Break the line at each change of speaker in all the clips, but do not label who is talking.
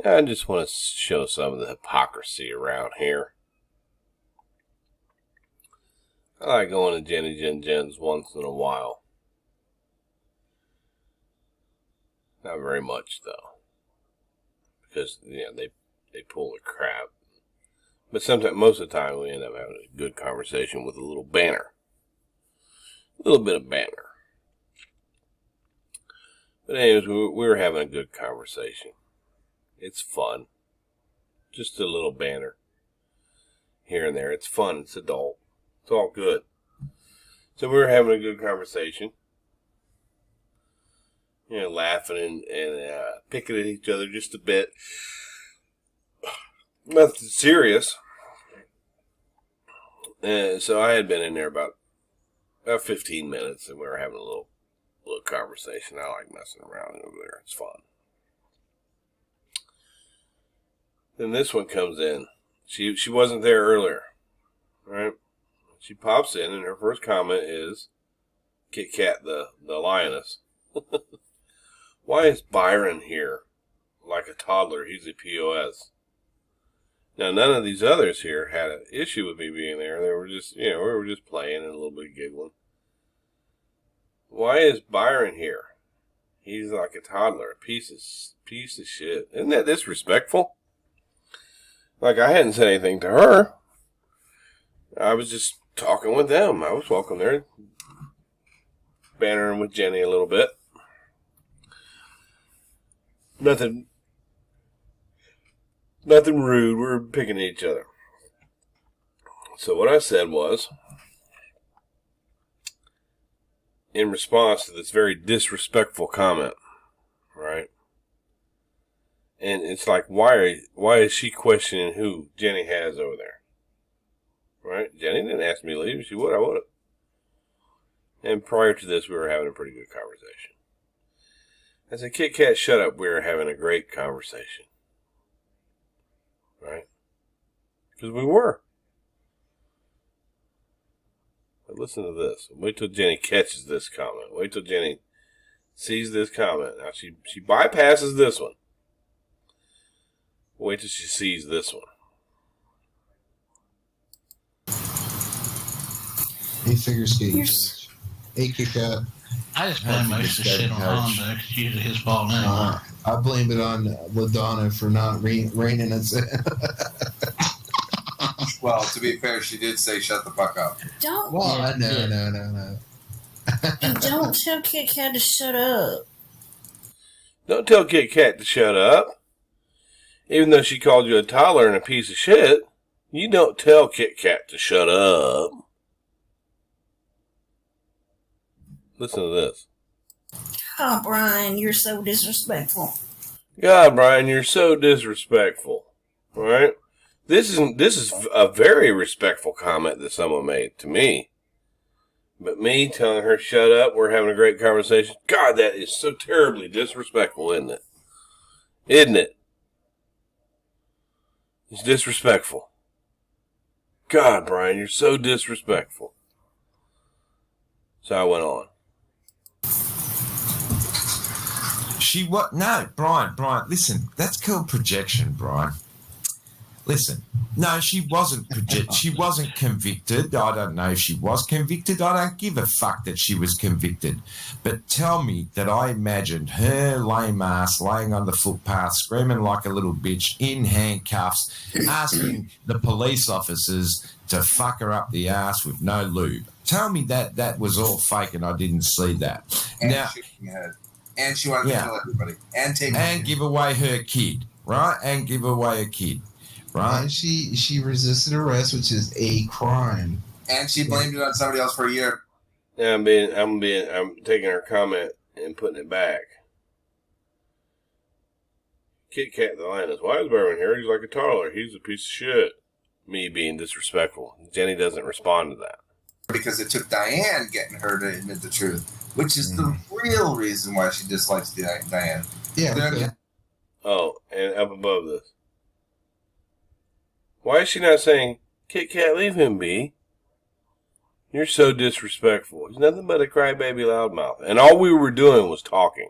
I just want to show some of the hypocrisy around here. I like going to JenniJen's once in a while. Not very much, though. Because, they pull the crap. But sometimes, most of the time, we end up having a good conversation with a little banter. A little bit of banter. But anyways, we were having a good conversation. It's fun. Just a little banter. Here and there. It's fun. It's adult. It's all good. So we were having a good conversation. Laughing and picking at each other just a bit. Nothing serious. So I had been in there about 15 minutes, and we were having a little conversation. I like messing around over there. It's fun. Then this one comes in. She wasn't there earlier, right? She pops in, and her first comment is, Kit Kat the lioness. Why is Byron here like a toddler? He's a POS. Now, none of these others here had an issue with me being there. They were just, we were just playing and a little bit giggling. Why is Byron here? He's like a toddler, a piece of shit. Isn't that disrespectful? Like, I hadn't said anything to her. I was just talking with them. I was walking there, bantering with Jenny a little bit. Nothing rude. We were picking at each other. So what I said was, in response to this very disrespectful comment, right? And it's like, why is she questioning who Jenny has over there? Right? Jenny didn't ask me to leave. She would. I would have. And prior to this, we were having a pretty good conversation. I said, Kit Kat, shut up. We were having a great conversation. Right? Because we were. But listen to this. Wait till Jenny catches this comment. Wait till Jenny sees this comment. Now, she bypasses this one. Wait till she sees this one.
Hey, figure skaters. Hey, Kit Kat.
I just blame most of the shit on Honda. It's usually his fault anyway.
I blame it on LaDonna for not reining us in.
Well, to be fair, she did say shut the fuck up.
Don't.
Well, no.
Don't tell Kit Kat to shut up.
Don't tell Kit Kat to shut up. Even though she called you a toddler and a piece of shit, you don't tell Kit Kat to shut up. Listen to this.
Oh, Bryan, you're so disrespectful.
God, Bryan, you're so disrespectful. All right? This is a very respectful comment that someone made to me. But me telling her, shut up, we're having a great conversation. God, that is so terribly disrespectful, isn't it? Isn't it? It's disrespectful. God, Bryan, you're so disrespectful. So I went on.
No, Bryan, listen, that's called projection, Bryan. Listen, no, she wasn't she wasn't convicted. I don't know if she was convicted. I don't give a fuck that she was convicted. But tell me that I imagined her lame ass laying on the footpath, screaming like a little bitch, in handcuffs, asking the police officers to fuck her up the ass with no lube. Tell me that was all fake and I didn't see that.
And
now,
and she wanted to kill everybody. And
give away her kid, right? And give away a kid. Right.
And she resisted arrest, which is a crime.
And she blamed it on somebody else for a year.
Yeah, I'm taking her comment and putting it back. Kit Kat the lioness. Why is Byron here? He's like a toddler. He's a piece of shit. Me being disrespectful. Jenny doesn't respond to that.
Because it took Diane getting her to admit the truth, which is the real reason why she dislikes Diane.
Yeah.
Oh, and up above this. Why is she not saying, Kit Kat, leave him be? You're so disrespectful. He's nothing but a crybaby loudmouth. And all we were doing was talking.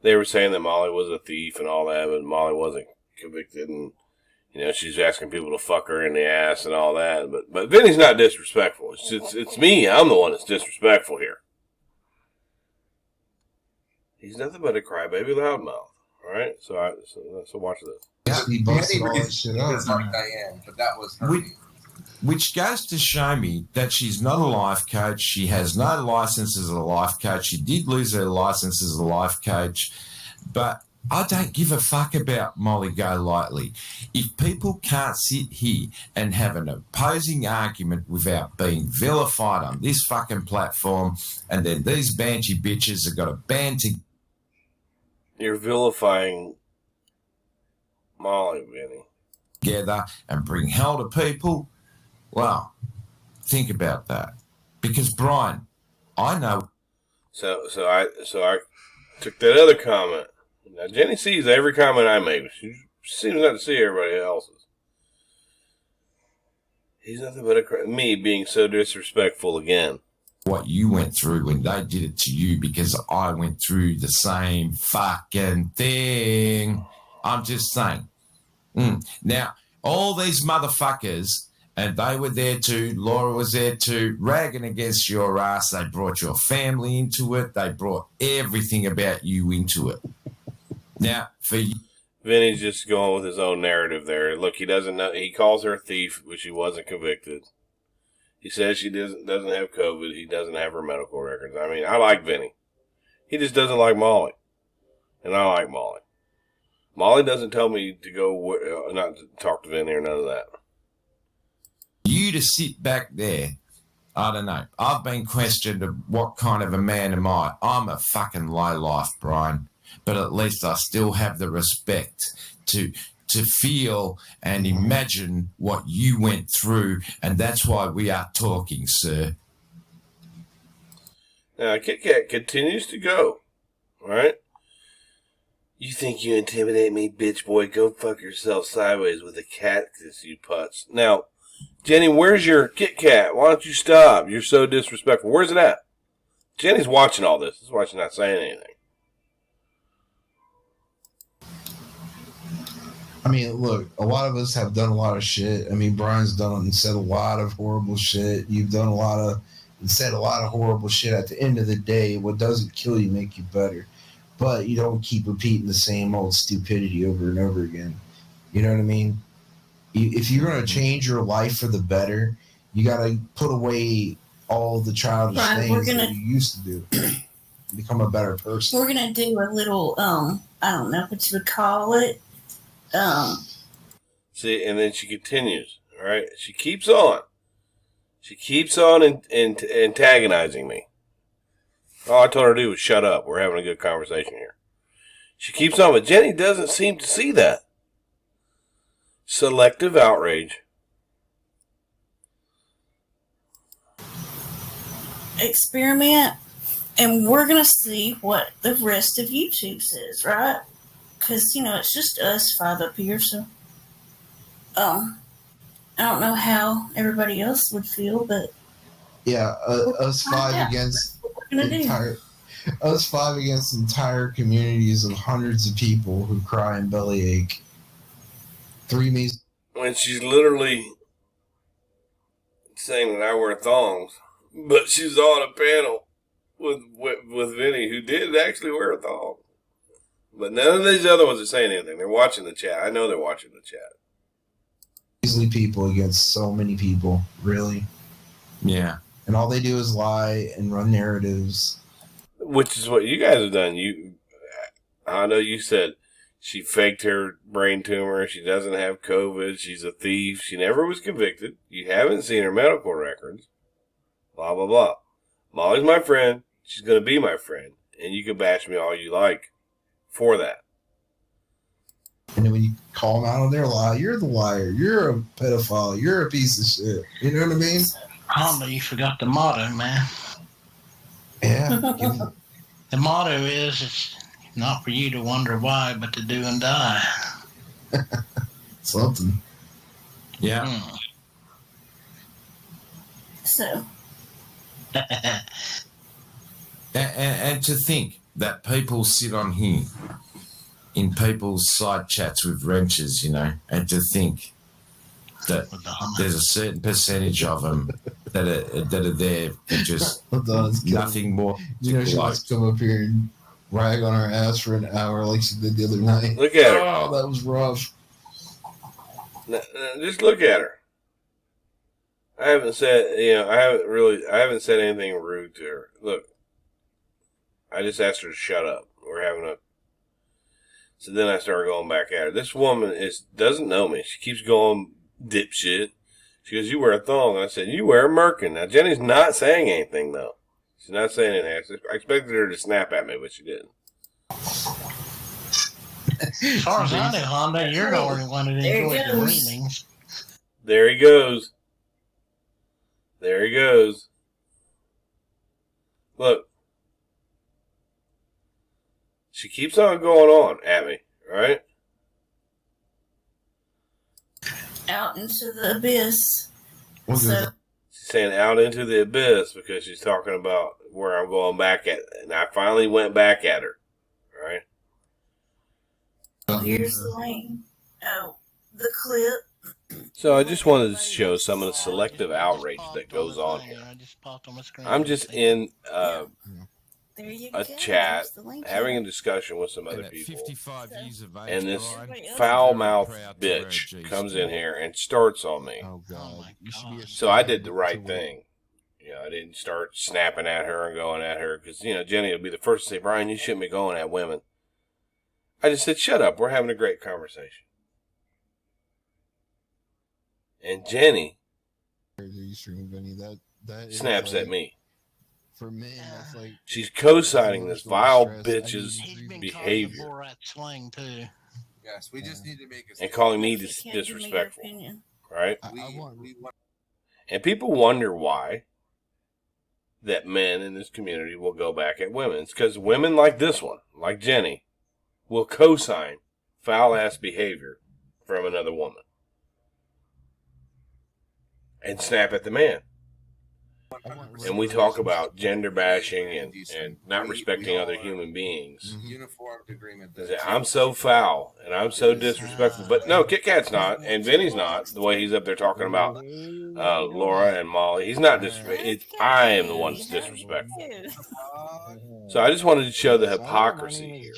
they were saying that Molly was a thief and all that, but Molly wasn't convicted, and she's asking people to fuck her in the ass and all that. But Vinny's not disrespectful. It's me. I'm the one that's disrespectful here. He's nothing but a crybaby loudmouth. All right, so watch this.
Yeah, he busted all that shit up.
It's like Diane, but that was her.
Which goes to show me that she's not a life coach. She has no license as a life coach. She did lose her license as a life coach. But I don't give a fuck about Molly Golightly. If people can't sit here and have an opposing argument without being vilified on this fucking platform, and then these banshee bitches have got a band together.
You're vilifying Molly, Vinny.
Together and bring hell to people. Well, think about that. Because Bryan, I know.
So I took that other comment. Now Jenny sees every comment I make, but she seems not to see everybody else's. He's nothing but me being so disrespectful again.
What you went through when they did it to you, because I went through the same fucking thing. I'm just saying. Now, all these motherfuckers, and they were there too, Laura was there too, ragging against your ass. They brought your family into it. They brought everything about you into it. Now, for you.
Vinny's just going with his own narrative there. Look, he doesn't know. He calls her a thief, but she wasn't convicted. He says she doesn't have COVID. He doesn't have her medical records. I mean, I like Vinny. He just doesn't like Molly. And I like Molly. Molly doesn't tell me to go, not to talk to Vinny or none of that.
You to sit back there, I don't know. I've been questioned of what kind of a man am I. I'm a fucking lowlife, Bryan. But at least I still have the respect to feel and imagine what you went through, and that's why we are talking, sir.
Now, Kit Kat continues to go, right? You think you intimidate me, bitch boy? Go fuck yourself sideways with a cactus, you putz. Now, Jenny, where's your Kit Kat? Why don't you stop? You're so disrespectful. Where's it at? Jenny's watching all this. That's why she's not saying anything.
I mean, look, a lot of us have done a lot of shit. I mean, Bryan's done and said a lot of horrible shit. You've done a lot of and said a lot of horrible shit. At the end of the day, what doesn't kill you make you better. But you don't keep repeating the same old stupidity over and over again. You know what I mean? If you're going to change your life for the better, you got to put away all the childish things that you used to do. Become a better person.
We're going to do a little, I don't know what you would call it.
See, and then she continues, all right? She keeps on. She keeps on antagonizing me. All I told her to do was shut up. We're having a good conversation here. She keeps on, but Jenny doesn't seem to see that. Selective outrage.
Experiment, and we're going to see what the rest of YouTube says, right? Because, it's just us five up here, so I don't know how everybody else would feel, but
yeah, us five against entire communities of hundreds of people who cry and bellyache.
When she's literally saying that I wear thongs, but she's on a panel with Vinny, who did actually wear a thong. But none of these other ones are saying anything. They're watching the chat. I know they're watching the chat.
Easily people against so many people, really.
Yeah.
And all they do is lie and run narratives.
Which is what you guys have done. I know you said she faked her brain tumor. She doesn't have COVID. She's a thief. She never was convicted. You haven't seen her medical records. Blah, blah, blah. Molly's my friend. She's going to be my friend. And you can bash me all you like for that.
And then when you call them out on their lie, you're the liar. You're a pedophile. You're a piece of shit. You know what I mean?
Honda, you forgot the motto, man.
Yeah.
The motto is, it's not for you to wonder why, but to do and die.
Something.
Yeah.
so.
And to think, that people sit on here in people's side chats with wrenches, and to think that there's a certain percentage of them that are there for just nothing more.
She wants to come up here and rag on our ass for an hour like she did the other night.
Look at her.
Oh, that was rough.
Just look at her. I haven't said anything rude to her. Look, I just asked her to shut up. So then I started going back at her. This woman doesn't know me. She keeps going dipshit. She goes, "You wear a thong." And I said, "You wear a merkin." Now Jenny's not saying anything though. She's not saying anything. I expected her to snap at me, but she didn't.
As far as I know, Honda, you're the only one that enjoys the reamings.
There he goes. There he goes. Look. She keeps on going on at me, right?
Out into the abyss.
She's
saying out into the abyss because she's talking about where I'm going back at. And I finally went back at her, right?
Here's the link. Oh, the clip.
So I just wanted to show some of the selective outrage that goes on here. I'm just in a chat, having a discussion with some other people, and this foul-mouthed bitch comes in here and starts on me. So I did the right thing. I didn't start snapping at her and going at her, because, Jenny will be the first to say, "Bryan, you shouldn't be going at women." I just said, "Shut up, we're having a great conversation." And Jenny snaps at me.
For men, that's like
she's co-signing this vile bitch's behavior.
Yes, we just need to make
and calling me disrespectful, right? And people wonder why that men in this community will go back at women. It's because women like this one, like Jenny, will co-sign foul-ass behavior from another woman and snap at the man. And we talk about gender bashing and not respecting other human beings.
Uniformed agreement.
I'm so foul and I'm so disrespectful. But no, Kit Kat's not, and Vinny's not, the way he's up there talking about Laura and Molly. He's not disrespectful. I am the one that's disrespectful. So I just wanted to show the hypocrisy here.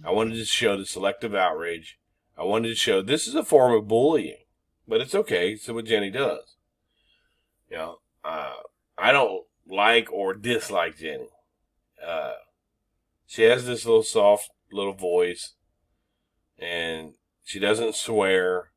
I wanted to show the selective outrage. I wanted to show this is a form of bullying. But it's okay. It's what Jenny does. I don't like or dislike Jenny. She has this little soft little voice, and she doesn't swear,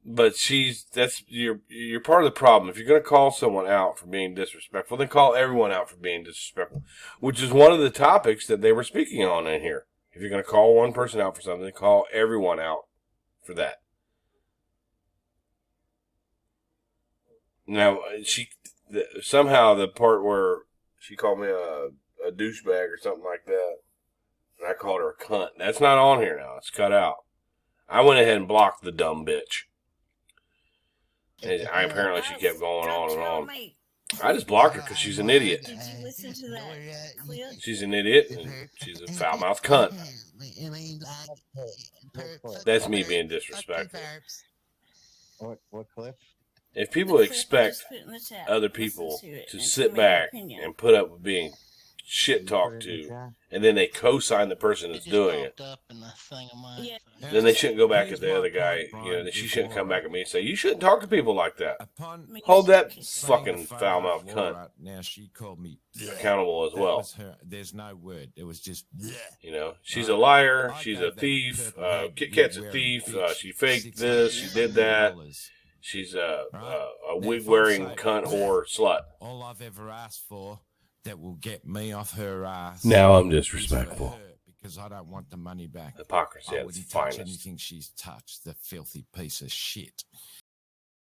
but you're part of the problem. If you're going to call someone out for being disrespectful, then call everyone out for being disrespectful, which is one of the topics that they were speaking on in here. If you're going to call one person out for something, call everyone out for that. Now, somehow the part where she called me a douchebag or something like that, and I called her a cunt, that's not on here now. It's cut out. I went ahead and blocked the dumb bitch. And apparently she kept going on and on. I just blocked her because she's an idiot.
Did you listen to that clip?
She's an idiot, and she's a foul-mouthed cunt. That's me being disrespectful.
What clip?
If people expect other people to sit back and put up with being shit talked to, and then they co-sign the person that's doing it, then they shouldn't go back at the other guy. She shouldn't come back at me and say, "You shouldn't talk to people like that." Hold that fucking foul-mouthed cunt
Now she called me
accountable as well.
There's no word. It was just,
she's a liar. She's a thief. Kit Kat's a thief. She faked this. She did that. She's a wig-wearing cunt whore slut.
All I've ever asked for that will get me off her ass.
Now I'm disrespectful.
Because I don't want the money back.
Hypocrisy at its
I wouldn't touch
finest.
anything she's touched, the filthy piece of shit.